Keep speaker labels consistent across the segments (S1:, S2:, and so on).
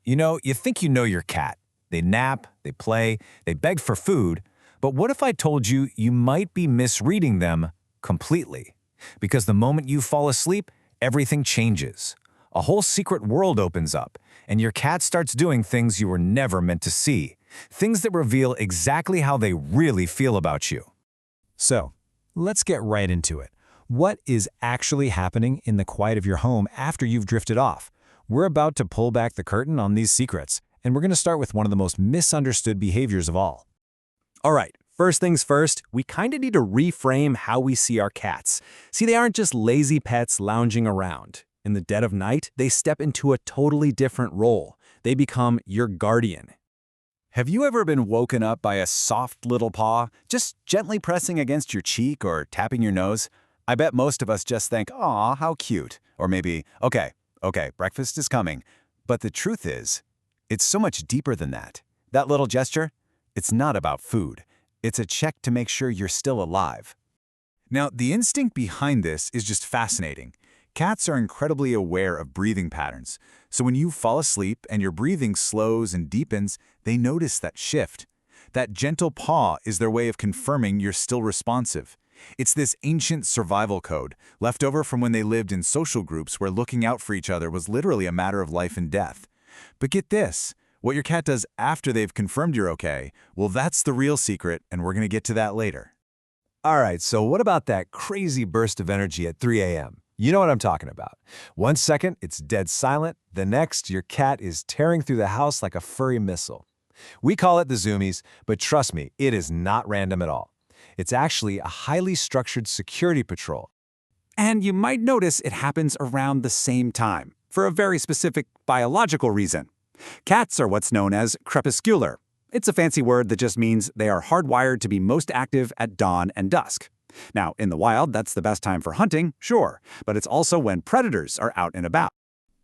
S1: You think you know your cat. They nap, they play, they beg for food, but what if I told you you might be misreading them completely? Because the moment you fall asleep, everything changes. A whole secret world opens up, and your cat starts doing things you were never meant to see, things that reveal exactly how they really feel about you.
S2: So, let's get right into it. What is actually happening in the quiet of your home after you've drifted off? We're about to pull back the curtain on these secrets, and we're going to start with one of the most misunderstood behaviors of all.
S3: All right, first things first, we kind of need to reframe how we see our cats. See, they aren't just lazy pets lounging around. In the dead of night, they step into a totally different role. They become your guardian. Have you ever been woken up by a soft little paw, just gently pressing against your cheek or tapping your nose? I bet most of us just think, "Aw, how cute." Or maybe, okay, breakfast is coming. But the truth is, it's so much deeper than that. That little gesture, it's not about food. It's a check to make sure you're still alive. Now, the instinct behind this is just fascinating. Cats are incredibly aware of breathing patterns. So when you fall asleep and your breathing slows and deepens, they notice that shift. That gentle paw is their way of confirming you're still responsive. It's this ancient survival code, left over from when they lived in social groups where looking out for each other was literally a matter of life and death. But get this, what your cat does after they've confirmed you're okay, well, that's the real secret, and we're going to get to that later.
S1: All right, so what about that crazy burst of energy at 3 a.m.? You know what I'm talking about. 1 second, it's dead silent. The next, your cat is tearing through the house like a furry missile. We call it the zoomies, but trust me, it is not random at all. It's actually a highly structured security patrol.
S3: And you might notice it happens around the same time, for a very specific biological reason. Cats are what's known as crepuscular. It's a fancy word that just means they are hardwired to be most active at dawn and dusk. Now, in the wild, that's the best time for hunting, sure, but it's also when predators are out and about.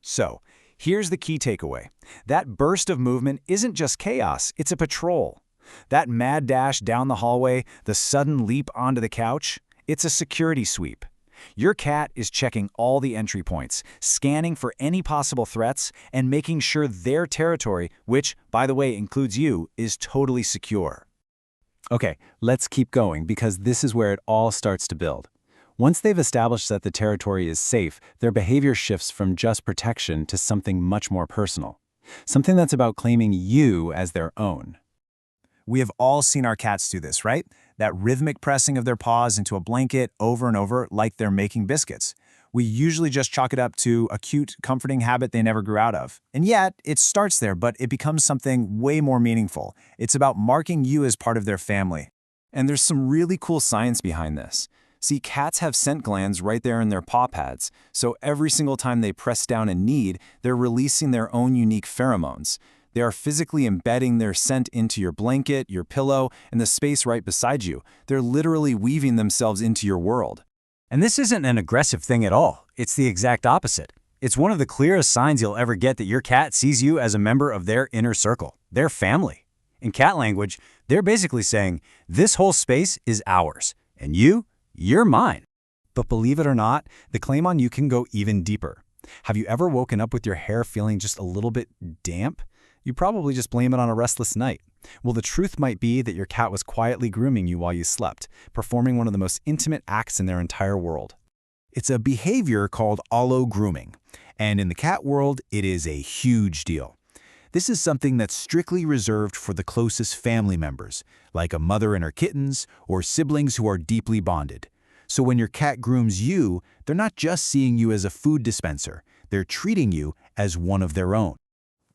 S2: So, here's the key takeaway. That burst of movement isn't just chaos, it's a patrol. That mad dash down the hallway, the sudden leap onto the couch, it's a security sweep. Your cat is checking all the entry points, scanning for any possible threats, and making sure their territory, which, by the way, includes you, is totally secure. Okay, let's keep going because this is where it all starts to build. Once they've established that the territory is safe, their behavior shifts from just protection to something much more personal. Something that's about claiming you as their own. We have all seen our cats do this, right? That rhythmic pressing of their paws into a blanket over and over like they're making biscuits. We usually just chalk it up to a cute, comforting habit they never grew out of. And yet, it starts there, but it becomes something way more meaningful. It's about marking you as part of their family. And there's some really cool science behind this. See, cats have scent glands right there in their paw pads, so every single time they press down and knead, they're releasing their own unique pheromones. They are physically embedding their scent into your blanket, your pillow, and the space right beside you. They're literally weaving themselves into your world. And this isn't an aggressive thing at all. It's the exact opposite. It's one of the clearest signs you'll ever get that your cat sees you as a member of their inner circle, their family. In cat language, they're basically saying, this whole space is ours, and you're mine. But believe it or not, the claim on you can go even deeper. Have you ever woken up with your hair feeling just a little bit damp? You probably just blame it on a restless night. Well, the truth might be that your cat was quietly grooming you while you slept, performing one of the most intimate acts in their entire world. It's a behavior called allo-grooming, and in the cat world, it is a huge deal. This is something that's strictly reserved for the closest family members, like a mother and her kittens, or siblings who are deeply bonded. So when your cat grooms you, they're not just seeing you as a food dispenser, they're treating you as one of their own.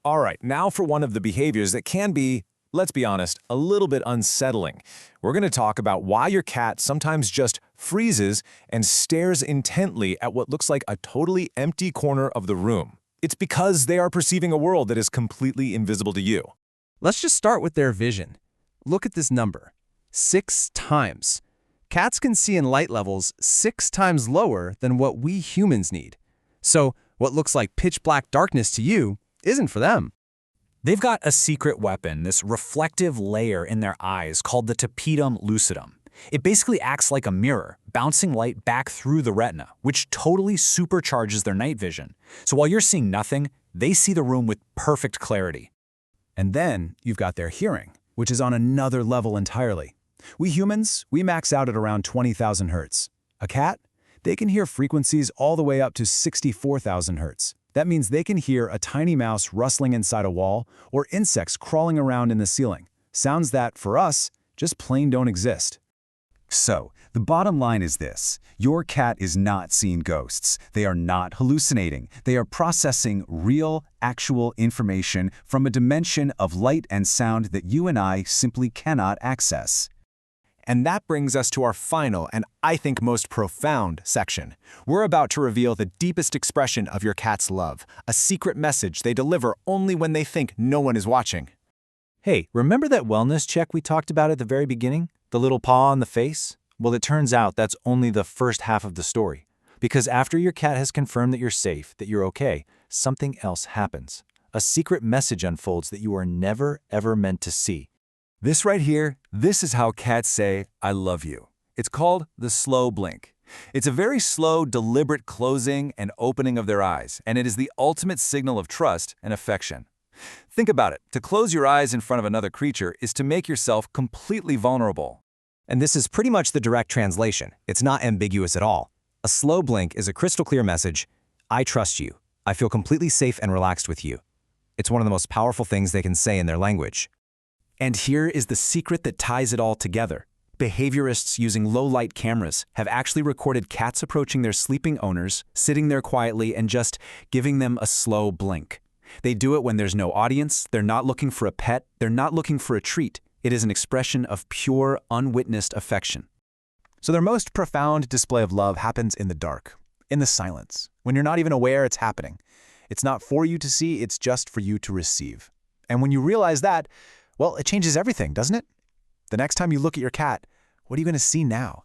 S1: All right, now for one of the behaviors that can be, let's be honest, a little bit unsettling. We're going to talk about why your cat sometimes just freezes and stares intently at what looks like a totally empty corner of the room. It's because they are perceiving a world that is completely invisible to you.
S4: Let's just start with their vision. Look at this number, 6 times. Cats can see in light levels 6 times lower than what we humans need. So what looks like pitch black darkness to you isn't for them.
S2: They've got a secret weapon, this reflective layer in their eyes called the tapetum lucidum. It basically acts like a mirror, bouncing light back through the retina, which totally supercharges their night vision. So while you're seeing nothing,
S1: They see the room with perfect clarity.
S2: And then you've got their hearing, which is on another level entirely. We humans, we max out at around 20,000 hertz. A cat? They can hear frequencies all the way up to 64,000 hertz. That means they can hear a tiny mouse rustling inside a wall or insects crawling around in the ceiling. Sounds that, for us, just plain don't exist.
S5: So, the bottom line is this. Your cat is not seeing ghosts. They are not hallucinating. They are processing real, actual information from a dimension of light and sound that you and I simply cannot access.
S1: And that brings us to our final and I think most profound section. We're about to reveal the deepest expression of your cat's love, a secret message they deliver only when they think no one is watching. Hey, remember that wellness check we talked about at the very beginning? The little paw on the face? Well, it turns out that's only the first half of the story. Because after your cat has confirmed that you're safe, that you're okay, something else happens. A secret message unfolds that you are never, ever meant to see.
S5: This right here, this is how cats say, "I love you." It's called the slow blink. It's a very slow, deliberate closing and opening of their eyes, and it is the ultimate signal of trust and affection. Think about it. To close your eyes in front of another creature is to make yourself completely vulnerable.
S6: And this is pretty much the direct translation. It's not ambiguous at all. A slow blink is a crystal clear message. I trust you. I feel completely safe and relaxed with you. It's one of the most powerful things they can say in their language.
S2: And here is the secret that ties it all together. Behaviorists using low-light cameras have actually recorded cats approaching their sleeping owners, sitting there quietly and just giving them a slow blink. They do it when there's no audience, they're not looking for a pet, they're not looking for a treat. It is an expression of pure, unwitnessed affection. So their most profound display of love happens in the dark, in the silence, when you're not even aware it's happening. It's not for you to see, it's just for you to receive. And when you realize that, well, it changes everything, doesn't it? The next time you look at your cat, what are you going to see now?